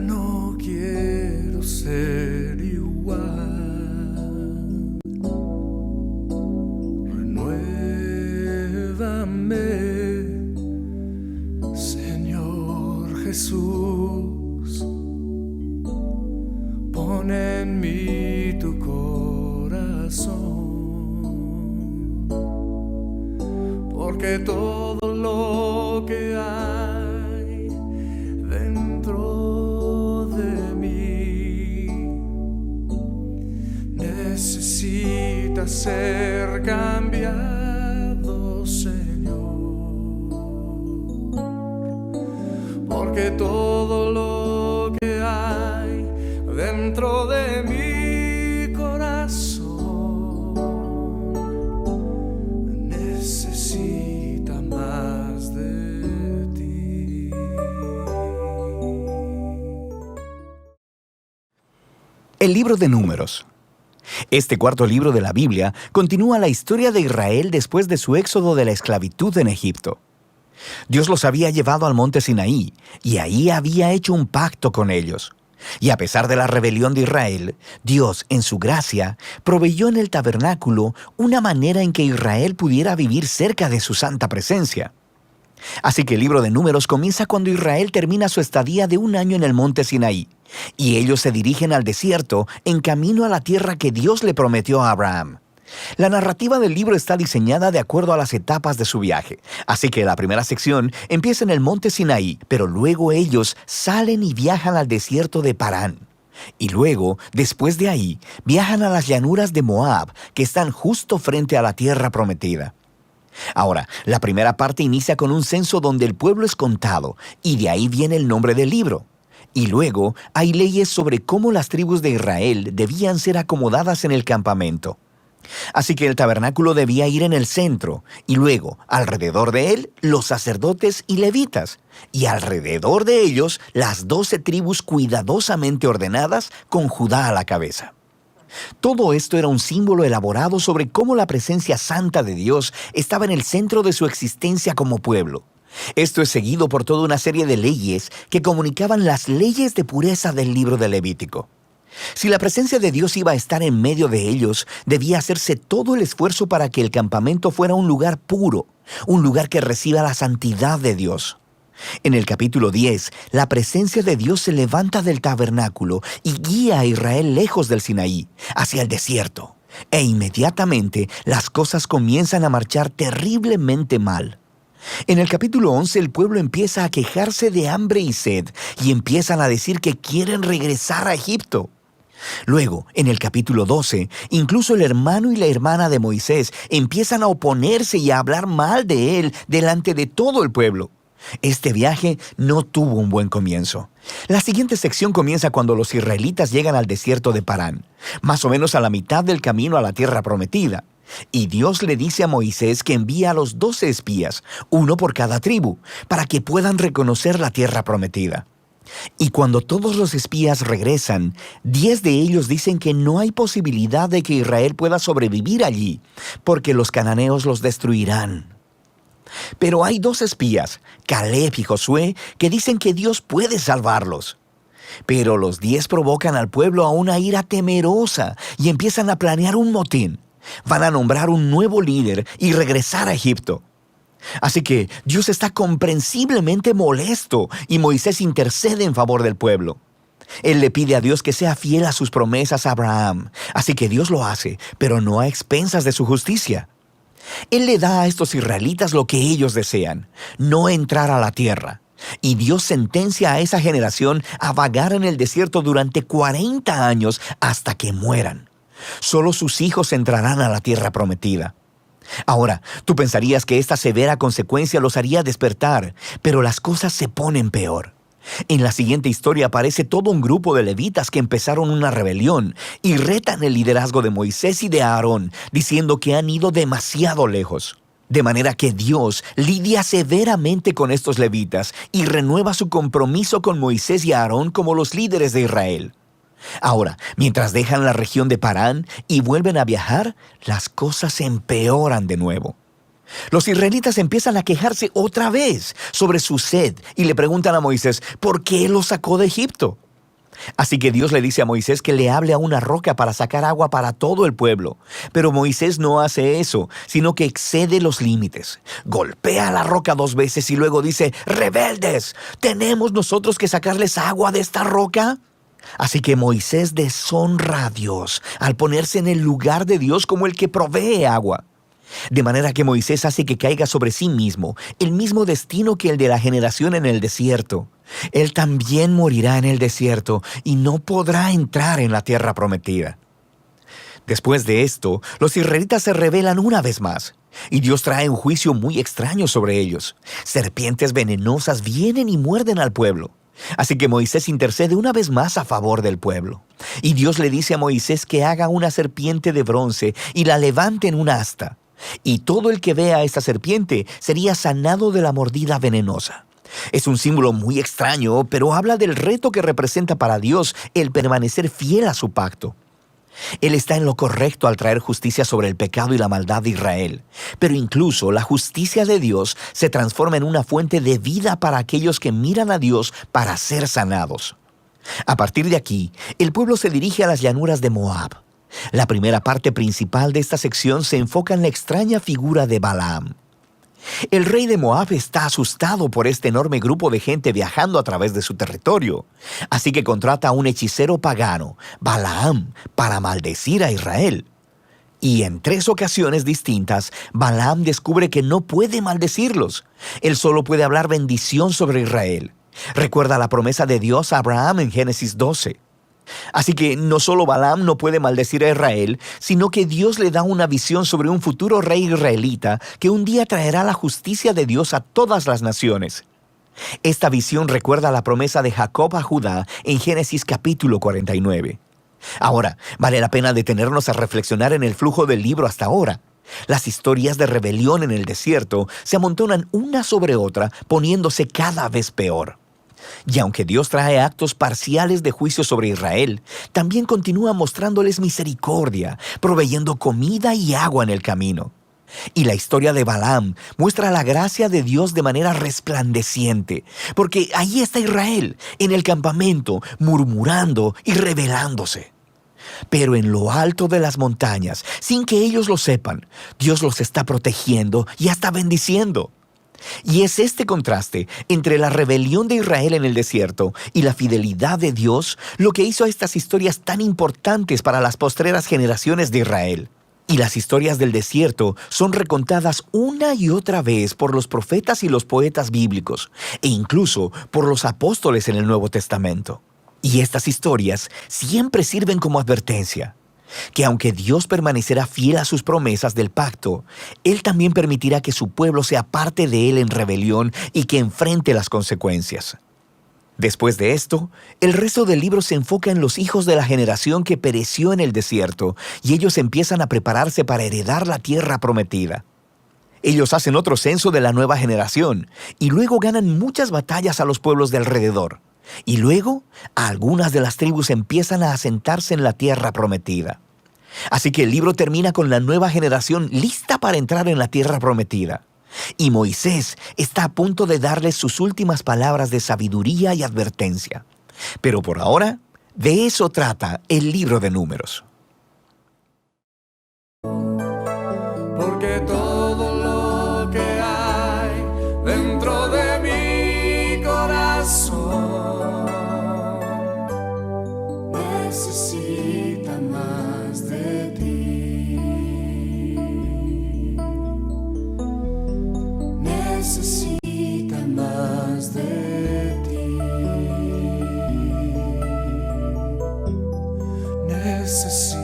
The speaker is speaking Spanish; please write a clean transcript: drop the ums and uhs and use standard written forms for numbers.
no quiero ser igual. Renuévame, Señor Jesús. Pon en mí tu corazón, porque todo lo que hay dentro de mí necesita ser cambiado, Señor, porque todo lo que hay dentro de mi corazón necesita más de ti. El libro de Números. Este cuarto libro de la Biblia continúa la historia de Israel después de su éxodo de la esclavitud en Egipto. Dios los había llevado al monte Sinaí y ahí había hecho un pacto con ellos. Y a pesar de la rebelión de Israel, Dios, en su gracia, proveyó en el tabernáculo una manera en que Israel pudiera vivir cerca de su santa presencia. Así que el libro de Números comienza cuando Israel termina su estadía de 1 año en el monte Sinaí, y ellos se dirigen al desierto en camino a la tierra que Dios le prometió a Abraham. La narrativa del libro está diseñada de acuerdo a las etapas de su viaje, así que la primera sección empieza en el monte Sinaí, pero luego ellos salen y viajan al desierto de Parán. Y luego, después de ahí, viajan a las llanuras de Moab, que están justo frente a la tierra prometida. Ahora, la primera parte inicia con un censo donde el pueblo es contado, y de ahí viene el nombre del libro. Y luego hay leyes sobre cómo las tribus de Israel debían ser acomodadas en el campamento. Así que el tabernáculo debía ir en el centro, y luego, alrededor de él, los sacerdotes y levitas, y alrededor de ellos, las 12 tribus cuidadosamente ordenadas con Judá a la cabeza. Todo esto era un símbolo elaborado sobre cómo la presencia santa de Dios estaba en el centro de su existencia como pueblo. Esto es seguido por toda una serie de leyes que comunicaban las leyes de pureza del libro de Levítico. Si la presencia de Dios iba a estar en medio de ellos, debía hacerse todo el esfuerzo para que el campamento fuera un lugar puro, un lugar que reciba la santidad de Dios. En el capítulo 10, la presencia de Dios se levanta del tabernáculo y guía a Israel lejos del Sinaí, hacia el desierto. E inmediatamente las cosas comienzan a marchar terriblemente mal. En el capítulo 11 el pueblo empieza a quejarse de hambre y sed y empiezan a decir que quieren regresar a Egipto. Luego, en el capítulo 12, incluso el hermano y la hermana de Moisés empiezan a oponerse y a hablar mal de él delante de todo el pueblo. Este viaje no tuvo un buen comienzo. La siguiente sección comienza cuando los israelitas llegan al desierto de Parán, más o menos a la mitad del camino a la tierra prometida. Y Dios le dice a Moisés que envía a los 12 espías, uno por cada tribu, para que puedan reconocer la tierra prometida. Y cuando todos los espías regresan, 10 de ellos dicen que no hay posibilidad de que Israel pueda sobrevivir allí, porque los cananeos los destruirán. Pero hay 2 espías, Caleb y Josué, que dicen que Dios puede salvarlos. Pero los 10 provocan al pueblo a una ira temerosa y empiezan a planear un motín. Van a nombrar un nuevo líder y regresar a Egipto. Así que Dios está comprensiblemente molesto y Moisés intercede en favor del pueblo. Él le pide a Dios que sea fiel a sus promesas a Abraham. Así que Dios lo hace, pero no a expensas de su justicia. Él le da a estos israelitas lo que ellos desean, no entrar a la tierra. Y Dios sentencia a esa generación a vagar en el desierto durante 40 años hasta que mueran. Solo sus hijos entrarán a la tierra prometida. Ahora, tú pensarías que esta severa consecuencia los haría despertar, pero las cosas se ponen peor. En la siguiente historia aparece todo un grupo de levitas que empezaron una rebelión y retan el liderazgo de Moisés y de Aarón, diciendo que han ido demasiado lejos. De manera que Dios lidia severamente con estos levitas y renueva su compromiso con Moisés y Aarón como los líderes de Israel. Ahora, mientras dejan la región de Parán y vuelven a viajar, las cosas se empeoran de nuevo. Los israelitas empiezan a quejarse otra vez sobre su sed y le preguntan a Moisés, ¿por qué los sacó de Egipto? Así que Dios le dice a Moisés que le hable a una roca para sacar agua para todo el pueblo. Pero Moisés no hace eso, sino que excede los límites. Golpea la roca 2 veces y luego dice: ¡Rebeldes! ¿Tenemos nosotros que sacarles agua de esta roca? Así que Moisés deshonra a Dios al ponerse en el lugar de Dios como el que provee agua. De manera que Moisés hace que caiga sobre sí mismo el mismo destino que el de la generación en el desierto. Él también morirá en el desierto y no podrá entrar en la tierra prometida. Después de esto, los israelitas se rebelan una vez más, y Dios trae un juicio muy extraño sobre ellos. Serpientes venenosas vienen y muerden al pueblo. Así que Moisés intercede una vez más a favor del pueblo. Y Dios le dice a Moisés que haga una serpiente de bronce y la levante en una asta. Y todo el que vea a esta serpiente sería sanado de la mordida venenosa. Es un símbolo muy extraño, pero habla del reto que representa para Dios el permanecer fiel a su pacto. Él está en lo correcto al traer justicia sobre el pecado y la maldad de Israel. Pero incluso la justicia de Dios se transforma en una fuente de vida para aquellos que miran a Dios para ser sanados. A partir de aquí, el pueblo se dirige a las llanuras de Moab. La primera parte principal de esta sección se enfoca en la extraña figura de Balaam. El rey de Moab está asustado por este enorme grupo de gente viajando a través de su territorio. Así que contrata a un hechicero pagano, Balaam, para maldecir a Israel. Y en 3 ocasiones distintas, Balaam descubre que no puede maldecirlos. Él solo puede hablar bendición sobre Israel. Recuerda la promesa de Dios a Abraham en Génesis 12. Así que no solo Balaam no puede maldecir a Israel, sino que Dios le da una visión sobre un futuro rey israelita que un día traerá la justicia de Dios a todas las naciones. Esta visión recuerda la promesa de Jacob a Judá en Génesis capítulo 49. Ahora, vale la pena detenernos a reflexionar en el flujo del libro hasta ahora. Las historias de rebelión en el desierto se amontonan una sobre otra, poniéndose cada vez peor. Y aunque Dios trae actos parciales de juicio sobre Israel, también continúa mostrándoles misericordia, proveyendo comida y agua en el camino. Y la historia de Balaam muestra la gracia de Dios de manera resplandeciente, porque ahí está Israel, en el campamento, murmurando y rebelándose. Pero en lo alto de las montañas, sin que ellos lo sepan, Dios los está protegiendo y hasta bendiciendo. Y es este contraste entre la rebelión de Israel en el desierto y la fidelidad de Dios lo que hizo a estas historias tan importantes para las postreras generaciones de Israel. Y las historias del desierto son recontadas una y otra vez por los profetas y los poetas bíblicos, e incluso por los apóstoles en el Nuevo Testamento. Y estas historias siempre sirven como advertencia, que aunque Dios permanecerá fiel a sus promesas del pacto, Él también permitirá que su pueblo sea parte de Él en rebelión y que enfrente las consecuencias. Después de esto, el resto del libro se enfoca en los hijos de la generación que pereció en el desierto, y ellos empiezan a prepararse para heredar la tierra prometida. Ellos hacen otro censo de la nueva generación, y luego ganan muchas batallas a los pueblos de alrededor. Y luego, algunas de las tribus empiezan a asentarse en la tierra prometida. Así que el libro termina con la nueva generación lista para entrar en la tierra prometida. Y Moisés está a punto de darles sus últimas palabras de sabiduría y advertencia. Pero por ahora, de eso trata el libro de Números. Porque todo lo que hay dentro de mi corazón necesita más de ti. Necesita más de ti. Necesita